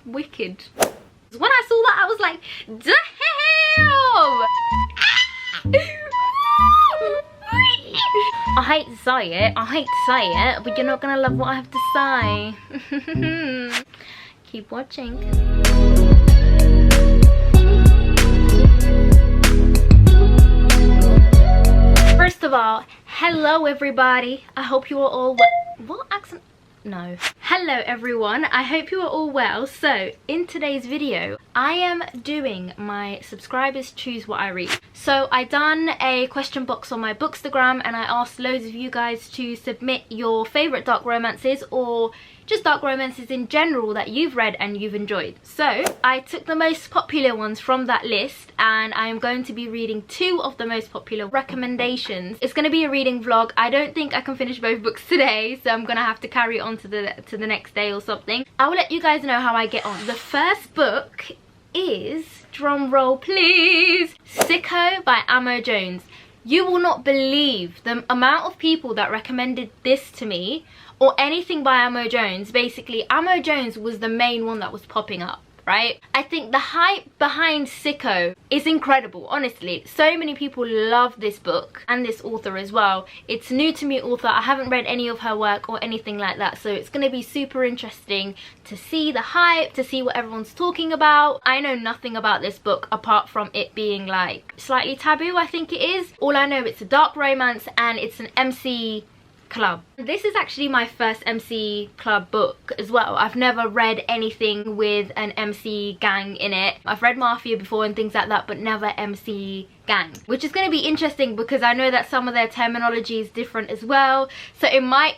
wicked. When I saw that, I was like, damn! I hate to say it, but you're not gonna love what I have to say. Keep watching. First of all, hello everybody. I hope you are all what accent? No. Hello everyone, I hope you are all well. So in today's video I am doing my subscribers choose what I read. So I done a question box on my Bookstagram and I asked loads of you guys to submit your favourite dark romances or just dark romances in general that you've read and you've enjoyed. So I took the most popular ones from that list and I am going to be reading 2 of the most popular recommendations. It's going to be a reading vlog. I don't think I can finish both books today, so I'm going to have to carry on to the next day or something. I will let you guys know how I get on. The first book is, drum roll please, Sicko by Amo Jones. You will not believe the amount of people that recommended this to me or anything by Amo Jones. Basically, Amo Jones was the main one that was popping up, right? I think the hype behind Sicko is incredible, honestly. So many people love this book and this author as well. It's new to me author. I haven't read any of her work or anything like that, so it's going to be super interesting to see the hype, to see what everyone's talking about. I know nothing about this book apart from it being like slightly taboo, I think it is. All I know, it's a dark romance and it's an MC club. This is actually my first MC club book as well. I've never read anything with an MC gang in it. I've read Mafia before and things like that, but never MC gang, which is going to be interesting because I know that some of their terminology is different as well, so it might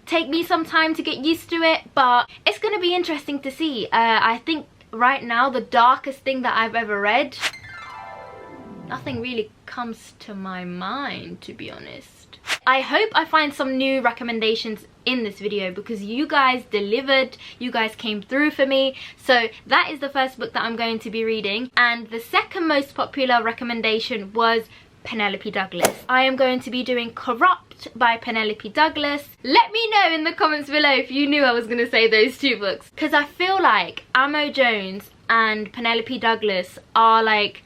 take me some time to get used to it, but it's going to be interesting to see. I think right now the darkest thing that I've ever read, nothing really comes to my mind, to be honest. I hope I find some new recommendations in this video because you guys delivered, you guys came through for me. So that is the first book that I'm going to be reading, and the second most popular recommendation was Penelope Douglas. I am going to be doing Corrupt by Penelope Douglas. Let me know in the comments below if you knew I was going to say those 2 books, because I feel like Amo Jones and Penelope Douglas are like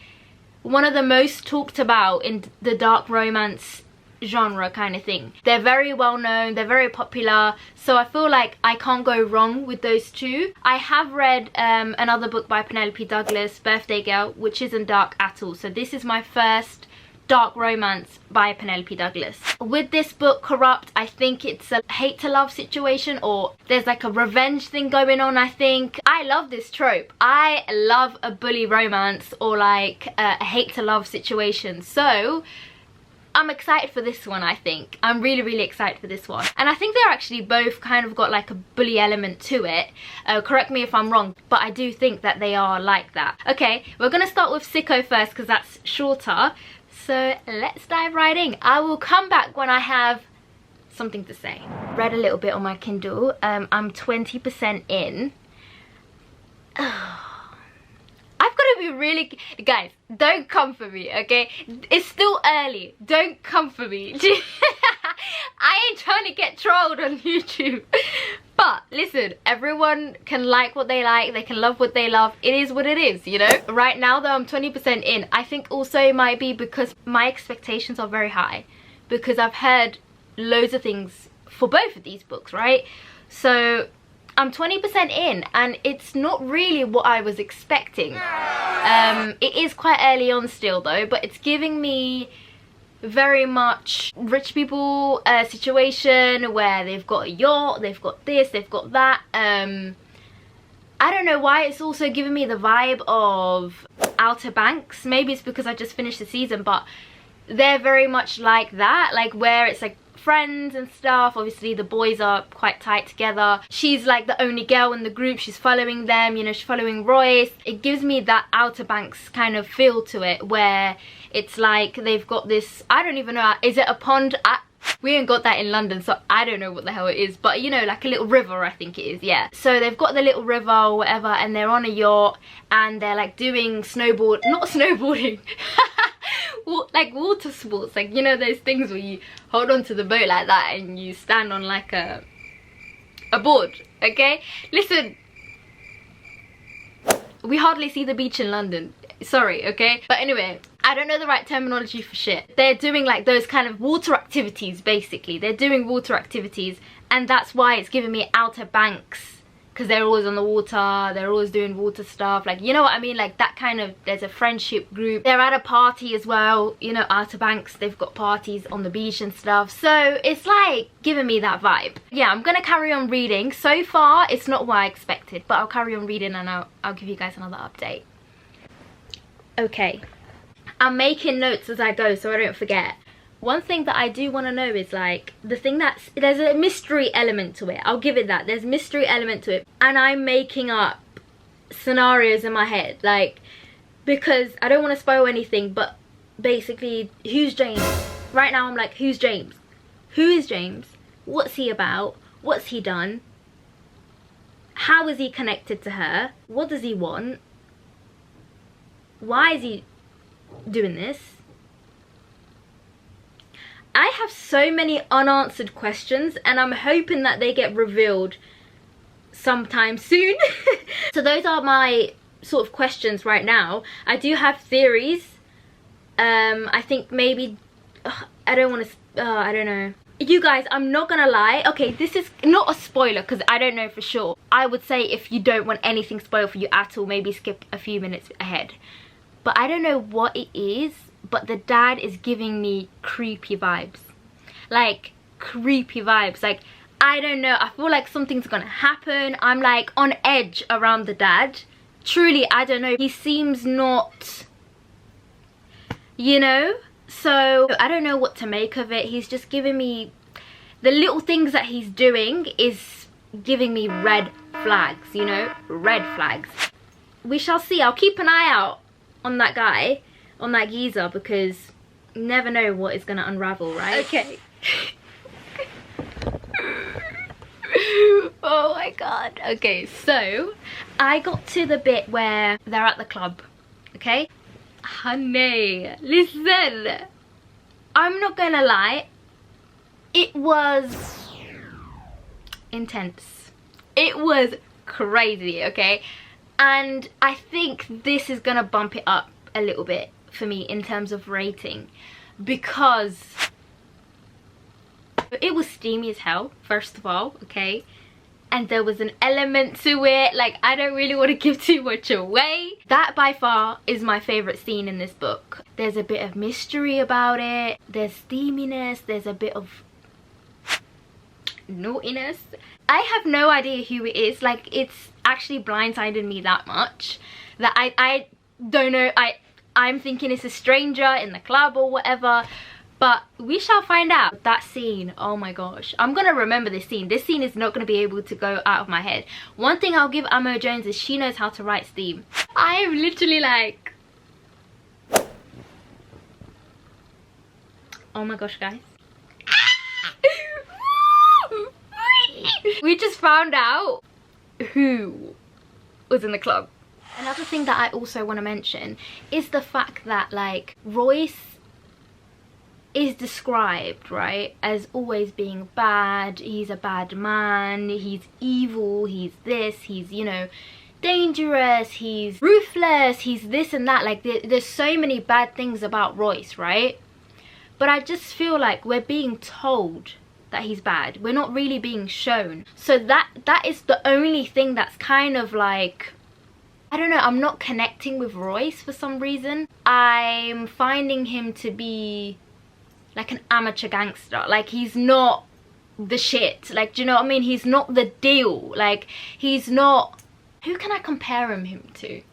one of the most talked about in the dark romance genre kind of thing. They're very well known, they're very popular, so I feel like I can't go wrong with those 2. I have read another book by Penelope Douglas, Birthday Girl, which isn't dark at all, so this is my first dark romance by Penelope Douglas. With this book, Corrupt, I think it's a hate to love situation, or there's like a revenge thing going on, I think. I love this trope. I love a bully romance or like a hate to love situation, so I'm excited for this one. I think I'm really excited for this one, and I think they're actually both kind of got like a bully element to it. Correct me if I'm wrong, but I do think that they are like that. Okay, we're gonna start with Sicko first because that's shorter, so let's dive right in. I will come back when I have something to say. Read a little bit on my Kindle. I'm 20% in. I've got to be really, guys, don't come for me, okay? It's still early, don't come for me. I ain't trying to get trolled on YouTube. But listen, everyone can like what they like, they can love what they love. It is what it is, you know? Right now though, I'm 20% in. I think also it might be because my expectations are very high, because I've heard loads of things for both of these books, right? So I'm 20% in and it's not really what I was expecting. It is quite early on still though, but it's giving me very much rich people situation where they've got a yacht, they've got this, they've got that. I don't know why it's also giving me the vibe of Outer Banks. Maybe it's because I just finished the season, but they're very much like that, like where it's like friends and stuff. Obviously the boys are quite tight together. She's like the only girl in the group, she's following them, you know, she's following Royce. It gives me that Outer Banks kind of feel to it, where it's like they've got this, I don't even know, is it a pond? We ain't got that in London, so I don't know what the hell it is, but you know, like a little river, I think it is, yeah. So they've got the little river or whatever, and they're on a yacht and they're like doing not snowboarding like water sports, like, you know, those things where you hold on to the boat like that and you stand on like a board. Okay, listen, We hardly see the beach in London. Sorry, okay? But anyway, I don't know the right terminology for shit. They're doing like those kind of water activities, basically. They're doing water activities, and that's why it's giving me Outer Banks. Because they're always on the water, they're always doing water stuff, like, you know what I mean, like that kind of, there's a friendship group. They're at a party as well, you know, Outer Banks, they've got parties on the beach and stuff, so it's like giving me that vibe. Yeah, I'm gonna carry on reading. So far it's not what I expected, but I'll carry on reading and I'll give you guys another update. Okay, I'm making notes as I go so I don't forget. One thing that I do want to know is like the thing that's, there's a mystery element to it. I'll give it that. There's mystery element to it, and I'm making up scenarios in my head, like, because I don't want to spoil anything, but basically, who's James? Right now I'm like, who's James? Who is James? What's he about? What's he done? How is he connected to her? What does he want? Why is he doing this? I have so many unanswered questions, and I'm hoping that they get revealed sometime soon. So those are my sort of questions right now. I do have theories. I think maybe, I don't want to, I don't know. You guys, I'm not gonna lie. Okay, this is not a spoiler because I don't know for sure. I would say if you don't want anything spoiled for you at all, maybe skip a few minutes ahead. But I don't know what it is, but the dad is giving me creepy vibes. Like, creepy vibes. Like, I don't know, I feel like something's gonna happen. I'm like on edge around the dad. Truly, I don't know. He seems not, you know? So, I don't know what to make of it. He's just giving me, the little things that he's doing is giving me red flags, you know? Red flags. We shall see. I'll keep an eye out on that guy, on that geezer, because you never know what is gonna unravel, right? Okay. Oh my god. Okay, so I got to the bit where they're at the club, okay? Honey, listen, I'm not gonna lie, it was intense. It was crazy, okay? And I think this is gonna bump it up a little bit for me in terms of rating, because it was steamy as hell, first of all, okay? And there was an element to it, like, I don't really want to give too much away. That by far is my favorite scene in this book. There's a bit of mystery about it, there's steaminess, there's a bit of naughtiness. I have no idea who it is. Like, it's actually blindsided me that much that I don't know. I'm thinking it's a stranger in the club or whatever, but we shall find out. That scene, oh my gosh, I'm gonna remember this scene. This scene is not gonna be able to go out of my head. One thing I'll give Amo Jones is she knows how to write steam. I am literally like, oh my gosh, guys. We just found out who was in the club. Another thing that I also want to mention is the fact that, like, Royce is described, right, as always being bad. He's a bad man, he's evil, he's this, he's, you know, dangerous, he's ruthless, he's this and that. Like, there's so many bad things about Royce, right? But I just feel like we're being told that he's bad. We're not really being shown. So that is the only thing that's kind of like, I don't know, I'm not connecting with Royce for some reason. I'm finding him to be like an amateur gangster. Like, he's not the shit. Like, do you know what I mean? He's not the deal. Like, he's not, who can I compare him to?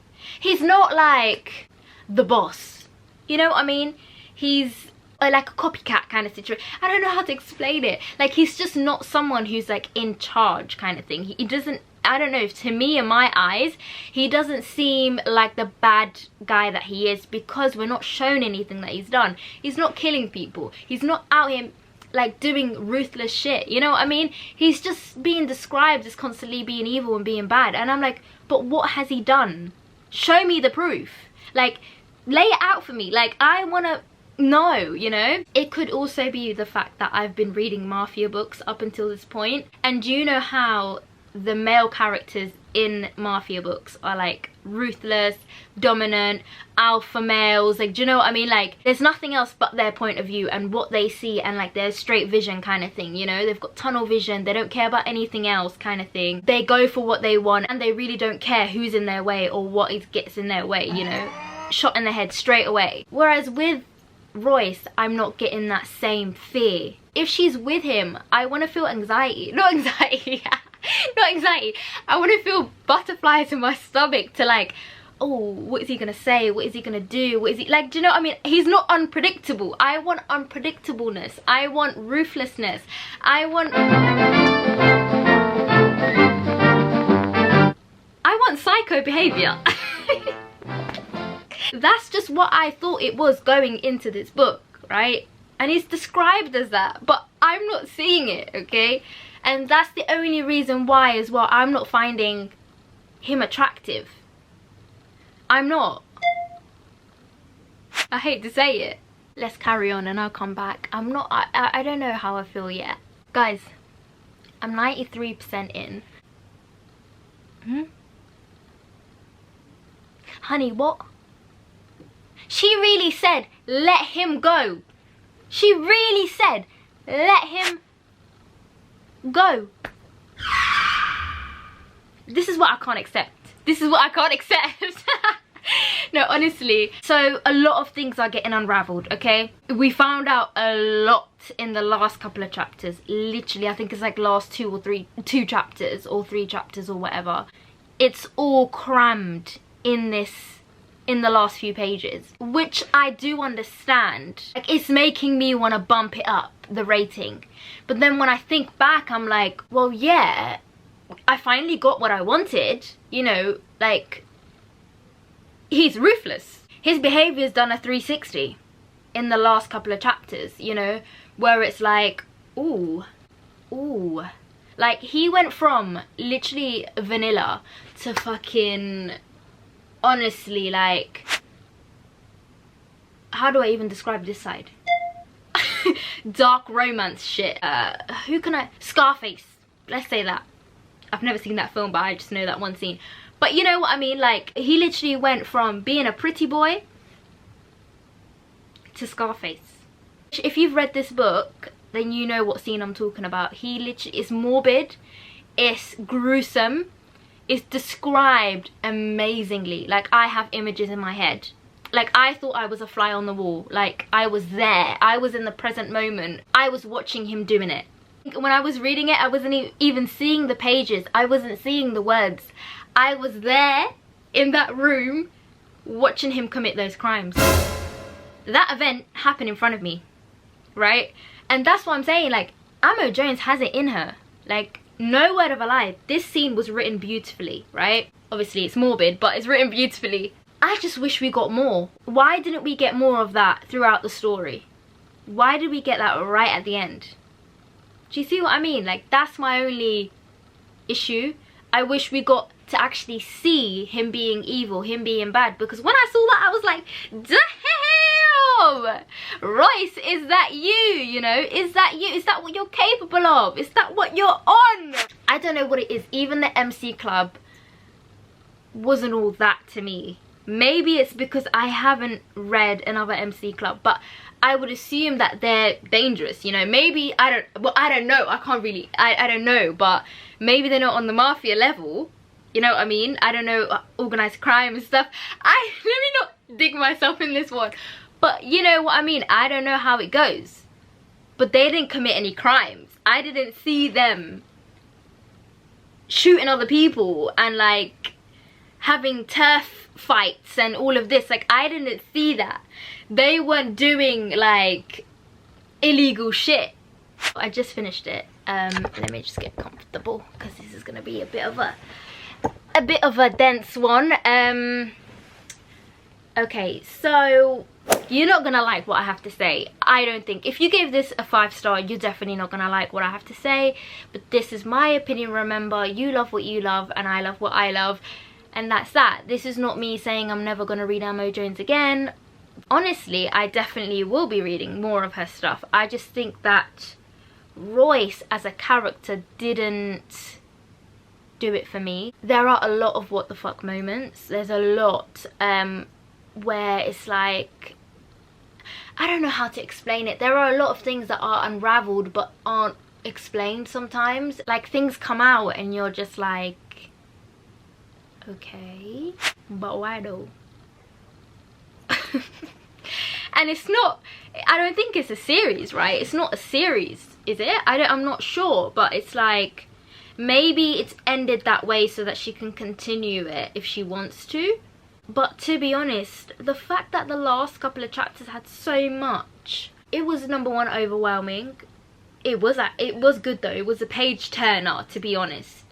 He's not like the boss. You know what I mean? He's like a copycat kind of situation. I don't know how to explain it. Like, he's just not someone who's like in charge kind of thing. He doesn't, I don't know, to me, in my eyes, he doesn't seem like the bad guy that he is, because we're not shown anything that he's done. He's not killing people. He's not out here like doing ruthless shit. You know what I mean? He's just being described as constantly being evil and being bad. And I'm like, but what has he done? Show me the proof. Like, lay it out for me. Like, I want to know, you know? It could also be the fact that I've been reading mafia books up until this point, and you know how the male characters in mafia books are like ruthless, dominant, alpha males, like, do you know what I mean? Like, there's nothing else but their point of view and what they see, and like their straight vision kind of thing, you know? They've got tunnel vision, they don't care about anything else kind of thing. They go for what they want and they really don't care who's in their way or what gets in their way, you know? Shot in the head straight away. Whereas with Royce, I'm not getting that same fear. If she's with him, I want to feel anxiety. Not anxiety. Not anxiety. I want to feel butterflies in my stomach to like, oh, what is he gonna say? What is he gonna do? What is he like? Do you know what I mean? He's not unpredictable. I want unpredictableness. I want ruthlessness. I want psycho behavior. That's just what I thought it was going into this book, right? And it's described as that, but I'm not seeing it, okay? And that's the only reason why as well I'm not finding him attractive. I'm not. I hate to say it. Let's carry on and I'll come back. I don't know how I feel yet. Guys, I'm 93% in. Honey, what? She really said, let him go. She really said, let him go. This is what I can't accept. This is what I can't accept. No, honestly. So a lot of things are getting unraveled, okay? We found out a lot in the last couple of chapters. Literally, I think it's like last two chapters or 3 chapters or whatever. It's all crammed in the last few pages, which I do understand. Like, it's making me want to bump it up, the rating. But then when I think back, I'm like, well, yeah, I finally got what I wanted, you know, like, he's ruthless. His behavior's done a 360 in the last couple of chapters, you know, where it's like, ooh, like, he went from literally vanilla to fucking, honestly, like, how do I even describe this side? Dark romance shit. Scarface, let's say that. I've never seen that film, but I just know that one scene. But you know what I mean? Like, he literally went from being a pretty boy to Scarface. If you've read this book, then you know what scene I'm talking about. He literally is morbid, it's gruesome, it's described amazingly. Like, I have images in my head. Like, I thought I was a fly on the wall. Like, I was there. I was in the present moment. I was watching him doing it. When I was reading it, I wasn't even seeing the pages. I wasn't seeing the words. I was there in that room watching him commit those crimes. That event happened in front of me, right? And that's what I'm saying. Like, Amo Jones has it in her. Like, no word of a lie. This scene was written beautifully, right? Obviously, it's morbid, but it's written beautifully. I just wish we got more. Why didn't we get more of that throughout the story? Why did we get that right at the end? Do you see what I mean? Like, that's my only issue. I wish we got to actually see him being evil, him being bad. Because when I saw that, I was like, damn! Royce, is that you? You know, is that you? Is that what you're capable of? Is that what you're on? I don't know what it is. Even the MC Club wasn't all that to me. Maybe it's because I haven't read another MC Club, but I would assume that they're dangerous, you know. Maybe, I don't know. I can't really, I don't know, but maybe they're not on the mafia level, you know what I mean? I don't know, organized crime and stuff. Let me not dig myself in this one, but you know what I mean? I don't know how it goes, but they didn't commit any crimes. I didn't see them shooting other people and like having turf fights and all of this. Like, I didn't see that. They weren't doing like illegal shit. I just finished it. Let me just get comfortable because this is gonna be a bit of a dense one. Okay, so you're not gonna like what I have to say. I don't think. If you gave this a 5-star, you're definitely not gonna like what I have to say, but this is my opinion. Remember, you love what you love and I love what I love, and that's that. This is not me saying I'm never gonna read Amo Jones again. Honestly, I definitely will be reading more of her stuff. I just think that Royce as a character didn't do it for me. There are a lot of what the fuck moments. There's a lot where it's like, I don't know how to explain it. There are a lot of things that are unraveled but aren't explained sometimes. Like, things come out and you're just like, okay, but why though? And it's not, I don't think it's a series, right? It's not a series, is it? I'm not sure, but it's like, maybe it's ended that way so that she can continue it if she wants to. But to be honest, the fact that the last couple of chapters had so much, it was, number one, overwhelming. It was good though. It was a page turner, to be honest.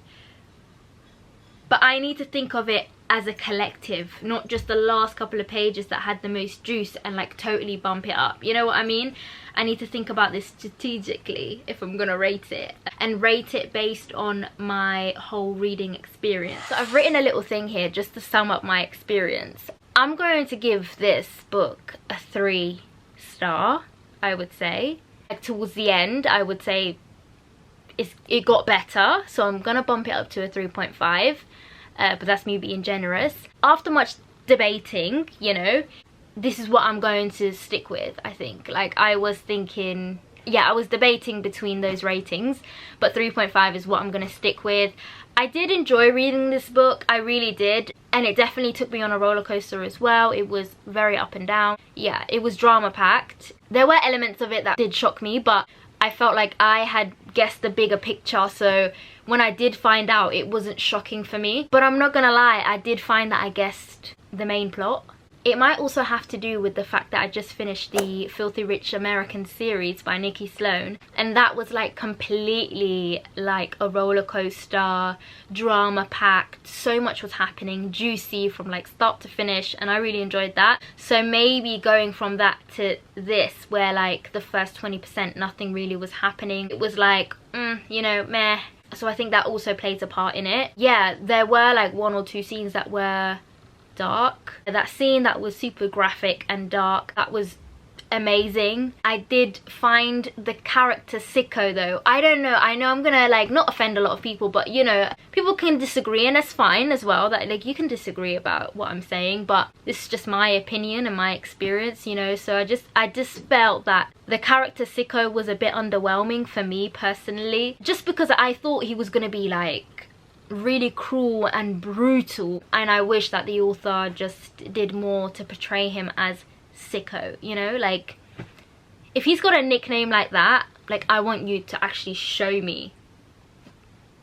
But I need to think of it as a collective, not just the last couple of pages that had the most juice and like totally bump it up. You know what I mean? I need to think about this strategically if I'm gonna rate it, and rate it based on my whole reading experience. So I've written a little thing here just to sum up my experience. I'm going to give this book a 3-star, I would say. Like, towards the end, I would say it got better, so I'm gonna bump it up to a 3.5. But that's me being generous. After much debating, you know, this is what I'm going to stick with, I think. Like, I was thinking, yeah, I was debating between those ratings, but 3.5 is what I'm going to stick with. I did enjoy reading this book, I really did, and it definitely took me on a roller coaster as well. It was very up and down. Yeah, it was drama packed. There were elements of it that did shock me, but I felt like I had guessed the bigger picture, so when I did find out, it wasn't shocking for me. But I'm not gonna lie, I did find that I guessed the main plot. It might also have to do with the fact that I just finished the Filthy Rich American series by Nikki Sloan, and that was like completely like a roller coaster, drama packed, so much was happening, juicy from like start to finish, and I really enjoyed that. So maybe going from that to this, where like the first 20% nothing really was happening, it was like you know, meh. So I think that also plays a part in it. Yeah, there were like 1 or 2 scenes that were dark. That scene that was super graphic and dark, that was amazing. I did find the character Sicko though. I don't know, I know I'm gonna like not offend a lot of people, but you know, people can disagree, and that's fine as well. That like, you can disagree about what I'm saying, but this is just my opinion and my experience, you know. So I just felt that the character Sicko was a bit underwhelming for me personally, just because I thought he was gonna be like really cruel and brutal, and I wish that the author just did more to portray him as Sicko, you know. Like, if he's got a nickname like that, like, I want you to actually show me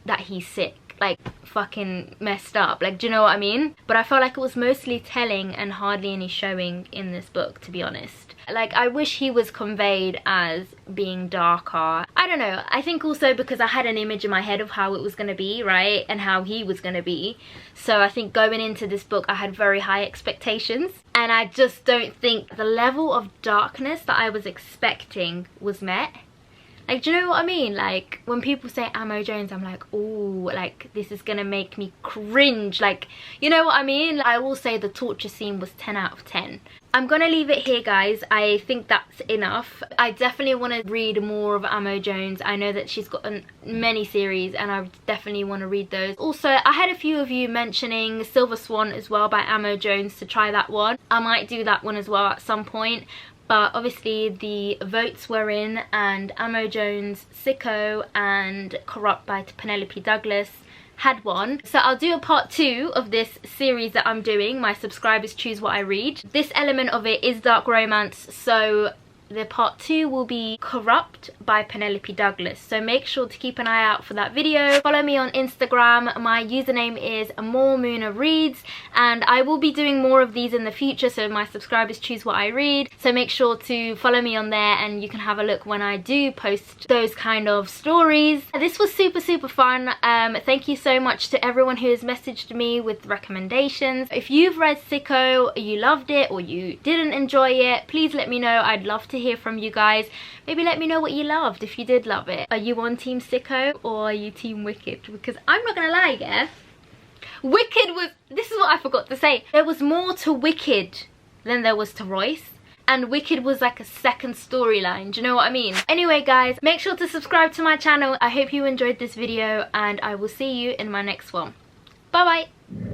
that he's sick, like fucking messed up, like, do you know what I mean? But I felt like it was mostly telling and hardly any showing in this book, to be honest. Like, I wish he was conveyed as being darker. I don't know, I think also because I had an image in my head of how it was going to be, right, and how he was going to be. So I think going into this book I had very high expectations, and I just don't think the level of darkness that I was expecting was met. Like, do you know what I mean? Like, when people say Amo Jones, I'm like, ooh, like, this is gonna make me cringe. Like, you know what I mean? I will say the torture scene was 10 out of 10. I'm gonna leave it here, guys. I think that's enough. I definitely want to read more of Amo Jones. I know that she's got many series, and I definitely want to read those. Also, I had a few of you mentioning Silver Swan as well by Amo Jones, to try that one. I might do that one as well at some point. But obviously the votes were in, and Amo Jones, Sicko and Corrupt by Penelope Douglas had won. So I'll do a part 2 of this series that I'm doing, my subscribers choose what I read. This element of it is dark romance, so the part 2 will be Corrupt by Penelope Douglas. So make sure to keep an eye out for that video. Follow me on Instagram. My username is moremunareads, and I will be doing more of these in the future, so my subscribers choose what I read. So make sure to follow me on there, and you can have a look when I do post those kind of stories. This was super fun. Thank you so much to everyone who has messaged me with recommendations. If you've read Sicko, you loved it, or you didn't enjoy it, please let me know. I'd love to hear from you guys. Maybe let me know what you loved, if you did love it. Are you on Team Sicko or are you Team Wicked? Because I'm not gonna lie, yeah, Wicked was, this is what I forgot to say, there was more to Wicked than there was to Royce, and Wicked was like a second storyline. Do you know what I mean? Anyway guys, make sure to subscribe to my channel. I hope you enjoyed this video and I will see you in my next one. Bye bye.